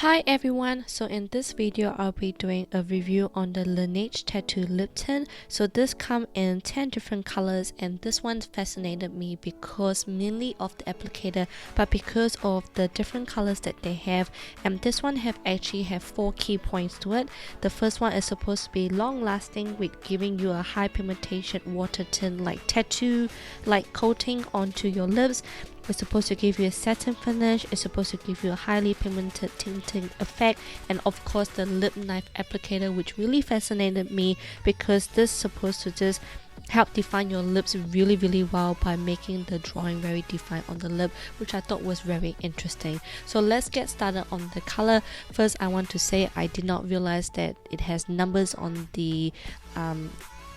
Hi everyone, so in this video I'll be doing a review on the Laneige Tattoo Lip Tint. So this comes in 10 different colors, and this one fascinated me because mainly of the applicator, but because of the different colors that they have. And this one actually have 4 key points to it. The first one is supposed to be long lasting with giving you a high pigmentation water tint like tattoo like coating onto your lips. It's supposed to give you a satin finish, it's supposed to give you a highly pigmented tinting effect, and of course the lip knife applicator, which really fascinated me because this is supposed to just help define your lips really well by making the drawing very defined on the lip, which I thought was very interesting. So let's get started on the color. First, I want to say I did not realize that it has numbers on the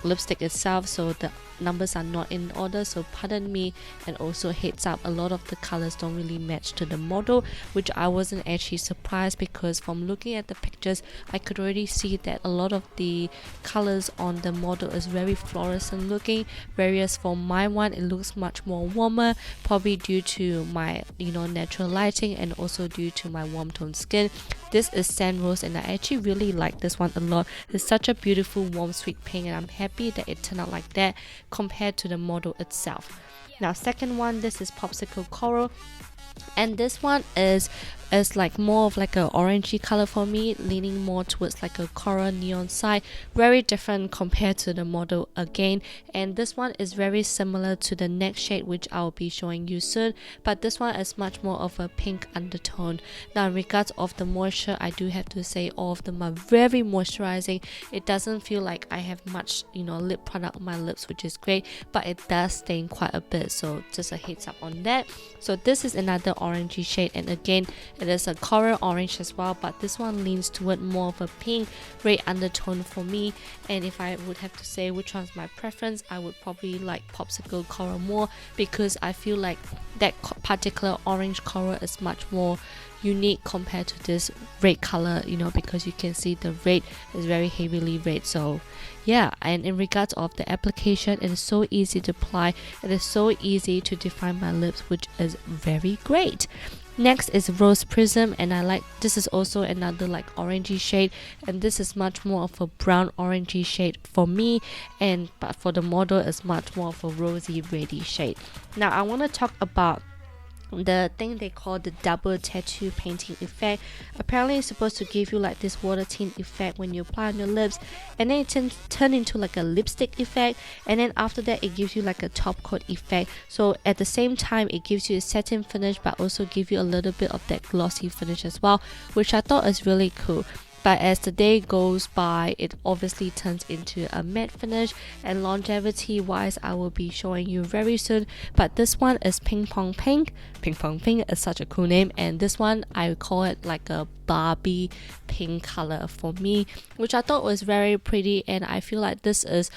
lipstick itself, so the numbers are not in order, so pardon me. And also heads up, a lot of the colors don't really match to the model, which I wasn't actually surprised because from looking at the pictures I could already see that a lot of the colors on the model is very fluorescent looking, whereas for my one it looks much more warmer, probably due to my natural lighting and also due to my warm tone skin. This is Sand Rose and I actually really like this one a lot. It's such a beautiful warm sweet pink, and I'm happy that it turned out like that compared to the model itself. Now second one, this is Popsicle Coral, and this one is like more of like a orangey color for me, leaning more towards like a coral neon side, very different compared to the model again. And this one is very similar to the next shade, which I'll be showing you soon, but this one is much more of a pink undertone. Now in regards of the moisture, I do have to say all of them are very moisturizing. It doesn't feel like I have much lip product on my lips, which is great, but it does stain quite a bit, so just a heads up on that. So this is another orangey shade, and again it is a coral orange as well, but this one leans toward more of a pink red undertone for me. And if I would have to say which one's my preference, I would probably like Popsicle Coral more, because I feel like that particular orange coral is much more unique compared to this red color, because you can see the red is very heavily red. So yeah, and in regards of the application, it is so easy to apply, it is so easy to define my lips, which is very great. Next is Rose Prism, and I like this is also another like orangey shade, and this is much more of a brown orangey shade for me, but for the model it's much more of a rosy reddy shade. Now I want to talk about the thing they call the double tattoo painting effect. Apparently it's supposed to give you like this water tint effect when you apply on your lips, and then it turn into like a lipstick effect, and then after that it gives you like a top coat effect. So at the same time it gives you a satin finish, but also give you a little bit of that glossy finish as well, which I thought is really cool. But as the day goes by, it obviously turns into a matte finish, and longevity wise I will be showing you very soon. But this one is Ping Pong Pink. Ping Pong Pink is such a cool name, and this one I call it like a Barbie pink color for me, which I thought was very pretty. And I feel like this is,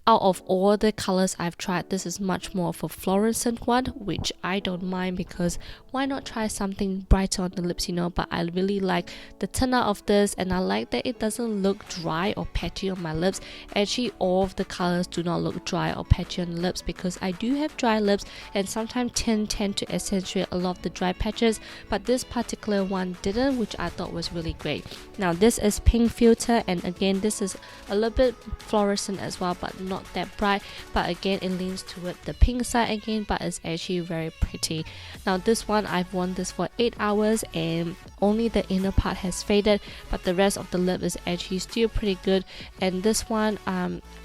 out of all the colors I've tried, this is much more of a fluorescent one, which I don't mind, because why not try something brighter on the lips, but I really like the turnout of this, and I like that it doesn't look dry or patchy on my lips. Actually all of the colors do not look dry or patchy on the lips, because I do have dry lips, and sometimes tend to accentuate a lot of the dry patches, but this particular one didn't, which I thought was really great. Now this is Pink Filter, and again this is a little bit fluorescent as well, but not that bright, but again it leans toward the pink side again, but it's actually very pretty. Now this one I've worn this for 8 hours, and only the inner part has faded, but the rest of the lip is actually still pretty good. And this one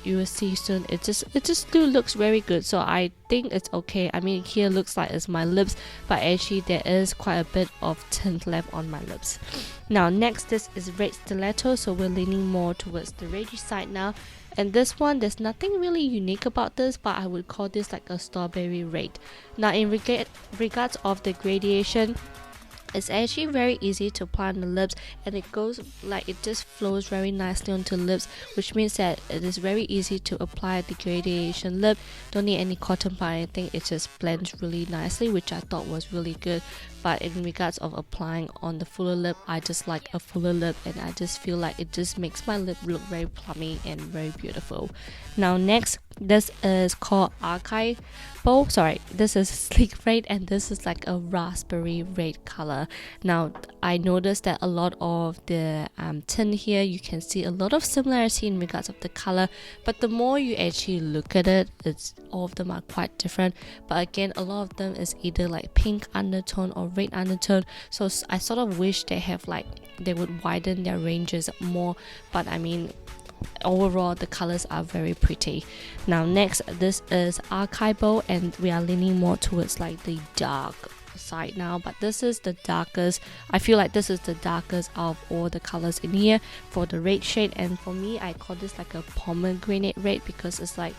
you will see soon, it just still looks very good, so I think it's okay. I mean, here looks like it's my lips, but actually there is quite a bit of tint left on my lips. Now next, this is Red Stiletto, so we're leaning more towards the reddy side now. And this one, there's nothing really unique about this, but I would call this like a strawberry red. Now in regards of the gradation, it's actually very easy to apply on the lips, and it goes like it just flows very nicely onto lips, which means that it is very easy to apply the gradation lip. Don't need any cotton bud or anything, it just blends really nicely, which I thought was really good but in regards of applying on the fuller lip, I just like a fuller lip, and I just feel like it just makes my lip look very plummy and very beautiful. Now next, this is called Archive. Sorry, this is Sleek Red, and this is like a raspberry red color. Now I noticed that a lot of the tint here, you can see a lot of similarity in regards of the color, but the more you actually look at it, all of them are quite different. But again, a lot of them is either like pink undertone or red undertone, so I sort of wish they would widen their ranges more, but I mean, overall the colors are very pretty. Now next, this is Archival, and we are leaning more towards like the dark side now, but this is the darkest. I feel like this is the darkest of all the colors in here for the red shade, and for me, I call this like a pomegranate red because it's like,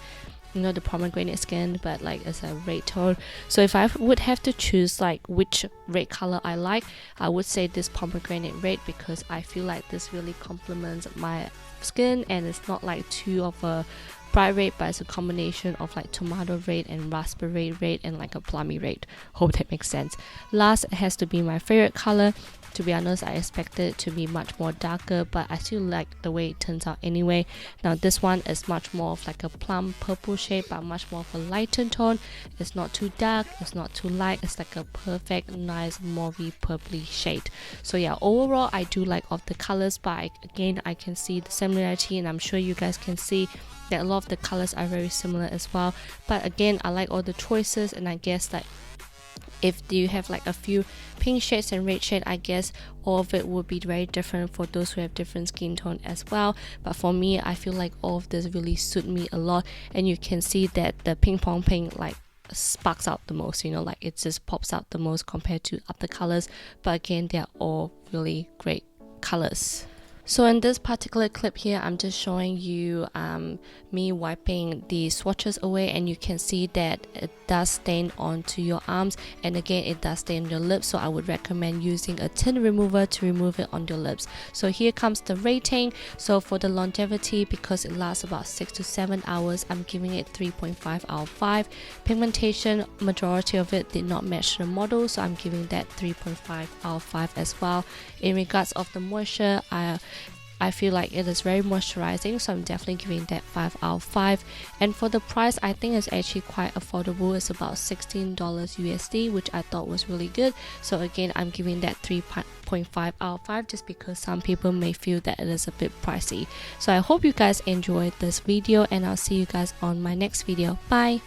you know, the pomegranate skin, but like it's a red tone. So if I would have to choose like which red color I like, I would say this pomegranate red, because I feel like this really complements my skin, and it's not like too of a bright red, but it's a combination of like tomato red and raspberry red and like a plummy red. Hope that makes sense. Last, it has to be my favorite color. To be honest, I expected it to be much more darker, but I still like the way it turns out anyway. Now this one is much more of like a plum purple shade, but much more of a lighter tone. It's not too dark, it's not too light, it's like a perfect nice mauvey purpley shade. So yeah, overall I do like all the colors, but again, I can see the similarity, and I'm sure you guys can see that a lot of the colors are very similar as well. But again, I like all the choices, and I guess that if you have like a few pink shades and red shade, I guess all of it would be very different for those who have different skin tone as well. But for me, I feel like all of this really suit me a lot, and you can see that the ping pong pink like sparks out the most, you know, like it just pops out the most compared to other colors. But again, they're all really great colors. So in this particular clip here, I'm just showing you me wiping the swatches away, and you can see that it does stain onto your arms, and again it does stain on your lips, so I would recommend using a tint remover to remove it on your lips. So here comes the rating. So for the longevity, because it lasts about 6 to 7 hours, I'm giving it 3.5 out of 5. Pigmentation, majority of it did not match the model, so I'm giving that 3.5 out of 5 as well. In regards of the moisture, I feel like it is very moisturizing, so I'm definitely giving that 5 out of 5. And for the price, I think it's actually quite affordable. It's about $16 USD, which I thought was really good. So again, I'm giving that 3.5 out of 5, just because some people may feel that it is a bit pricey. So I hope you guys enjoyed this video, and I'll see you guys on my next video. Bye!